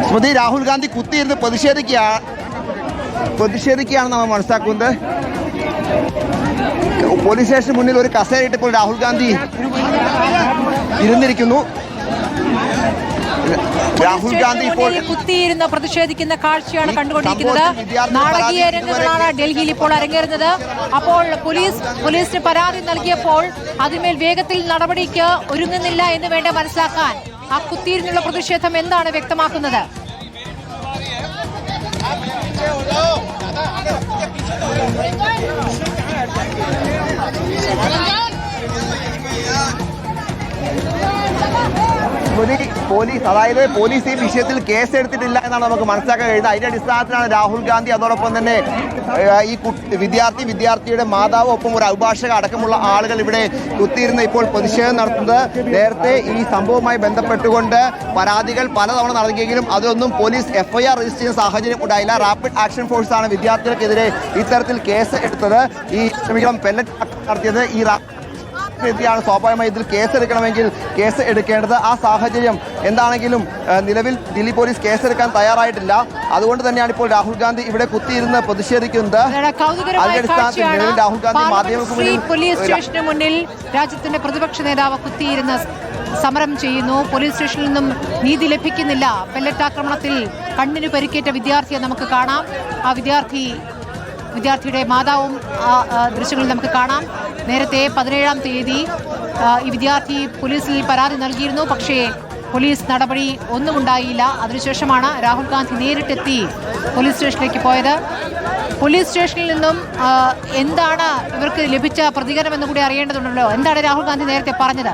സ്മൃതി, രാഹുൽ ഗാന്ധി കുത്തിയിരുന്ന് പ്രതിഷേധിക്കുകയാണ് നമ്മൾ മനസ്സിലാക്കുന്നത്. പോലീസ് സ്റ്റേഷന് മുന്നിൽ ഒരു കസേരയിട്ട് ഇപ്പോൾ രാഹുൽ ഗാന്ധി ഇരുന്നിരിക്കുന്നു. രാഹുൽ ഗാന്ധി ഇപ്പോൾ കുത്തിയിരുന്ന് പ്രതിഷേധിക്കുന്ന കാഴ്ചയാണ് കണ്ടുകൊണ്ടിരിക്കുന്നത്. നാടകീയ രംഗങ്ങളാണ് ഡൽഹിയിൽ ഇപ്പോൾ അരങ്ങേറുന്നത്. അപ്പോൾ പോലീസിന് പരാതി നൽകിയപ്പോൾ അതിന്മേൽ വേഗത്തിൽ നടപടിക്ക് ഒരുങ്ങുന്നില്ല എന്ന് വേണ്ട മനസ്സിലാക്കാൻ. ആ കുത്തിയിരുന്നുള്ള പ്രതിഷേധം എന്താണ് വ്യക്തമാക്കുന്നത്? പോലീസ് ഈ വിഷയത്തിൽ കേസ് എടുത്തിട്ടില്ല എന്നാണ് നമുക്ക് മനസ്സിലാക്കാൻ കഴിയുന്നത്. അതിന്റെ അടിസ്ഥാനത്തിലാണ് രാഹുൽ ഗാന്ധി അതോടൊപ്പം തന്നെ ഈ വിദ്യാർത്ഥിയുടെ മാതാവ് ഒപ്പം ഒരു അഭിഭാഷക അടക്കമുള്ള ആളുകൾ ഇവിടെ കുത്തിയിരുന്ന് ഇപ്പോൾ പ്രതിഷേധം നടത്തുന്നത്. നേരത്തെ ഈ സംഭവവുമായി ബന്ധപ്പെട്ടുകൊണ്ട് പരാതികൾ പലതവണ നൽകിയെങ്കിലും അതൊന്നും പോലീസ് FIR രജിസ്റ്റർ ചെയ്യുന്ന സാഹചര്യം ഉണ്ടായില്ല. റാപ്പിഡ് ആക്ഷൻ ഫോഴ്സാണ് വിദ്യാർത്ഥികൾക്കെതിരെ ഇത്തരത്തിൽ കേസ് എടുത്തത്. പെല്ലറ്റ് നടത്തിയത് ഈ ാണ്. സ്വാഭാവികമായി ഇതിൽ കേസെടുക്കണമെങ്കിൽ കേസ് എടുക്കേണ്ടത്. ആ സാഹചര്യം എന്താണെങ്കിലും നിലവിൽ ദില്ലി പോലീസ് കേസെടുക്കാൻ തയ്യാറായിട്ടില്ല. അതുകൊണ്ട് തന്നെയാണ് ഇപ്പോൾ രാഹുൽ ഗാന്ധി ഇവിടെ കുത്തിയിരുന്ന് പ്രതിഷേധിക്കുന്നത്. അതിന്റെ അടിസ്ഥാനത്തിൽ നിലവിൽ രാഹുൽ ഗാന്ധി മാധ്യമങ്ങൾക്ക് പോലീസ് സ്റ്റേഷന് മുന്നിൽ രാജ്യത്തിന്റെ പ്രതിപക്ഷ നേതാവ് കുത്തിയിരുന്ന് സമരം ചെയ്യുന്നു. പോലീസ് സ്റ്റേഷനിൽ നിന്നും നീതി ലഭിക്കുന്നില്ല. പെല്ലറ്റ് ആക്രമണത്തിൽ കണ്ണിന് പരിക്കേറ്റ വിദ്യാർത്ഥിയെ നമുക്ക് കാണാം. ആ വിദ്യാർത്ഥിയുടെ മാതാവും ദൃശ്യങ്ങളിൽ നമുക്ക് കാണാം. നേരത്തെ 17-ാം തീയതി ഈ വിദ്യാർത്ഥി പോലീസിൽ പരാതി നൽകിയിരുന്നു. പക്ഷേ പോലീസ് നടപടി ഒന്നും ഉണ്ടായില്ല. അതിനുശേഷമാണ് രാഹുൽ ഗാന്ധി നേരിട്ടെത്തി പോലീസ് സ്റ്റേഷനിലേക്ക് പോയത്. പോലീസ് സ്റ്റേഷനിൽ നിന്നും എന്താണ് ഇവർക്ക് ലഭിച്ച പ്രതികരണം എന്ന് കൂടി അറിയേണ്ടതുണ്ടല്ലോ. എന്താണ് രാഹുൽ ഗാന്ധി നേരത്തെ പറഞ്ഞത്?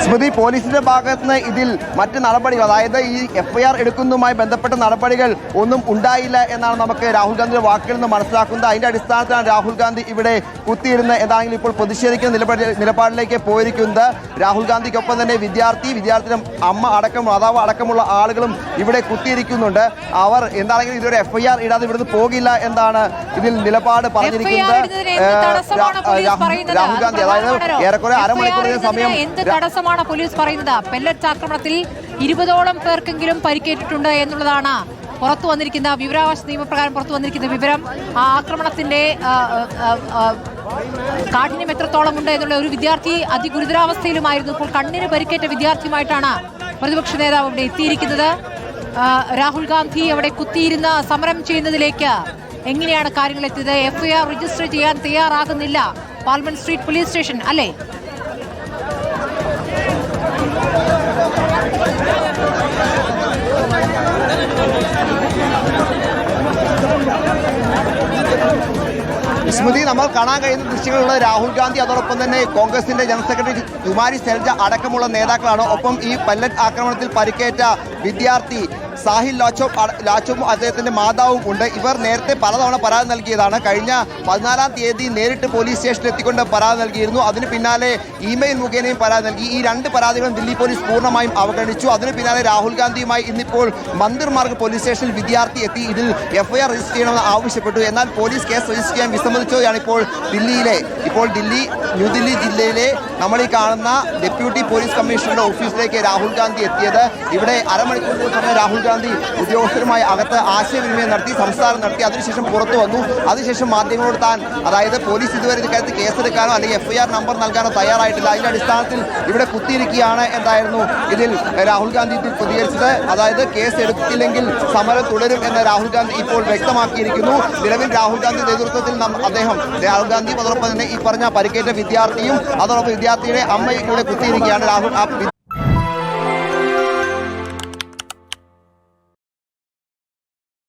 സ്മൃതി, പോലീസിന്റെ ഭാഗത്ത് നിന്ന് ഇതിൽ മറ്റ് നടപടികൾ, അതായത് ഈ FIR എടുക്കുന്നതുമായി ബന്ധപ്പെട്ട നടപടികൾ ഒന്നും ഉണ്ടായില്ല എന്നാണ് നമുക്ക് രാഹുൽ ഗാന്ധിയുടെ വാക്കുകളിൽ നിന്ന് മനസ്സിലാക്കുന്നത്. അതിന്റെ അടിസ്ഥാനത്തിലാണ് രാഹുൽ ഗാന്ധി ഇവിടെ കുത്തിയിരുന്ന് ഏതാണെങ്കിലും ഇപ്പോൾ പ്രതിഷേധിക്കുന്ന നിലപാടിലേക്ക് പോയിരിക്കുന്നത്. രാഹുൽ ഗാന്ധിക്കൊപ്പം തന്നെ വിദ്യാർത്ഥിയുടെ അമ്മ മാതാവ് അടക്കമുള്ള ആളുകളും ഇവിടെ കുത്തിയിരിക്കുന്നുണ്ട്. അവർ എന്താണെങ്കിലും ഇതൊരു FIR ഇടാതെ ഇവിടുന്ന് പോകില്ല എന്നാണ് ഇതിൽ നിലപാട് പറഞ്ഞിരിക്കുന്നത്. രാഹുൽ ഗാന്ധി അതായത് ഏറെക്കുറെ അരമണിക്കൂറിന് സമയം പോലീസ് പറയുന്നത് പെല്ലറ്റ് ആക്രമണത്തിൽ 20ഓളം പേർക്കെങ്കിലും പരിക്കേറ്റിട്ടുണ്ട് എന്നുള്ളതാണ് പുറത്തു വന്നിരിക്കുന്ന വിവരാവകാശ നിയമപ്രകാരം പുറത്തു വന്നിരിക്കുന്ന വിവരം. ആ ആക്രമണത്തിന്റെ കാഠിന്യം എത്രത്തോളം ഉണ്ട് എന്നുള്ള ഒരു വിദ്യാർത്ഥി അതിഗുരുതരാവസ്ഥയിലുമായിരുന്നു. ഇപ്പോൾ കണ്ണിന് പരിക്കേറ്റ വിദ്യാർത്ഥിയുമായിട്ടാണ് പ്രതിപക്ഷ നേതാവ് ഇവിടെ എത്തിയിരിക്കുന്നത്. രാഹുൽ ഗാന്ധി അവിടെ കുത്തിയിരുന്ന് സമരം ചെയ്യുന്നതിലേക്ക് എങ്ങനെയാണ് കാര്യങ്ങൾ എത്തിയത്? FIR രജിസ്റ്റർ ചെയ്യാൻ തയ്യാറാകുന്നില്ല പാർലമെന്റ് സ്ട്രീറ്റ് പോലീസ് സ്റ്റേഷൻ, അല്ലേ? സ്മൃതി, നമ്മൾ കാണാൻ കഴിയുന്ന ദൃശ്യങ്ങളുള്ളത് രാഹുൽ ഗാന്ധി അതോടൊപ്പം തന്നെ കോൺഗ്രസിന്റെ ജനറൽ സെക്രട്ടറി കുമാരി സെൽജ അടക്കമുള്ള നേതാക്കളാണ്. ഒപ്പം ഈ പെല്ലറ്റ് ആക്രമണത്തിൽ പരിക്കേറ്റ വിദ്യാർത്ഥി സാഹിൽ ലാച്ചോവും അദ്ദേഹത്തിന്റെ മാതാവും ഉണ്ട്. ഇവർ നേരത്തെ പലതവണ പരാതി നൽകിയതാണ്. കഴിഞ്ഞ 14-ാം തീയതി നേരിട്ട് പോലീസ് സ്റ്റേഷനിൽ എത്തിക്കൊണ്ട് പരാതി നൽകിയിരുന്നു. അതിന് പിന്നാലെ ഇമെയിൽ മുഖേനയും പരാതി നൽകി. ഈ രണ്ട് പരാതികളും ദില്ലി പോലീസ് പൂർണ്ണമായും അവഗണിച്ചു. അതിന് പിന്നാലെ രാഹുൽ ഗാന്ധിയുമായി ഇന്നിപ്പോൾ മന്ദിർമാർഗ് പോലീസ് സ്റ്റേഷനിൽ വിദ്യാർത്ഥി എത്തി ഇതിൽ FIR രജിസ്റ്റർ ചെയ്യണമെന്ന് ആവശ്യപ്പെട്ടു. എന്നാൽ പോലീസ് കേസ് രജിസ്റ്റർ ചെയ്യാൻ വിസമ്മതിച്ചതാണ് ഇപ്പോൾ ന്യൂദില്ലി ജില്ലയിലെ നമ്മൾ ഈ കാണുന്ന ഡെപ്യൂട്ടി പോലീസ് കമ്മീഷണറുടെ ഓഫീസിലേക്ക് രാഹുൽ ഗാന്ധി എത്തിയത്. ഇവിടെ അരമണിക്കൂർ സമയം രാഹുൽ ഗാന്ധി ഉദ്യോഗസ്ഥരുമായി അകത്ത് ആശയവിനിമയം നടത്തി, സംസാരം നടത്തി. അതിനുശേഷം പുറത്തു വന്നു. അതിനുശേഷം മാധ്യമങ്ങളോട് അതായത് പോലീസ് ഇതുവരെ ഇക്കാര്യത്തിൽ കേസെടുക്കാനോ അല്ലെങ്കിൽ FIR നമ്പർ നൽകാനോ തയ്യാറായിട്ടില്ല. അതിന്റെ അടിസ്ഥാനത്തിൽ ഇവിടെ കുത്തിയിരിക്കുകയാണ് എന്തായിരുന്നു ഇതിൽ രാഹുൽ ഗാന്ധി പ്രതികരിച്ചത്. അതായത് കേസ് എടുത്തില്ലെങ്കിൽ സമരം തുടരും എന്ന് രാഹുൽ ഗാന്ധി ഇപ്പോൾ വ്യക്തമാക്കിയിരിക്കുന്നു. നിലവിൽ രാഹുൽ ഗാന്ധി നേതൃത്വത്തിൽ രാഹുൽ ഗാന്ധിയും അതോടൊപ്പം തന്നെ ഈ പറഞ്ഞ പരിക്കേറ്റ വിദ്യാർത്ഥിയും അതോടൊപ്പം വിദ്യാർത്ഥിയുടെ അമ്മയും ഇവിടെ കുത്തിയിരിക്കുകയാണ്.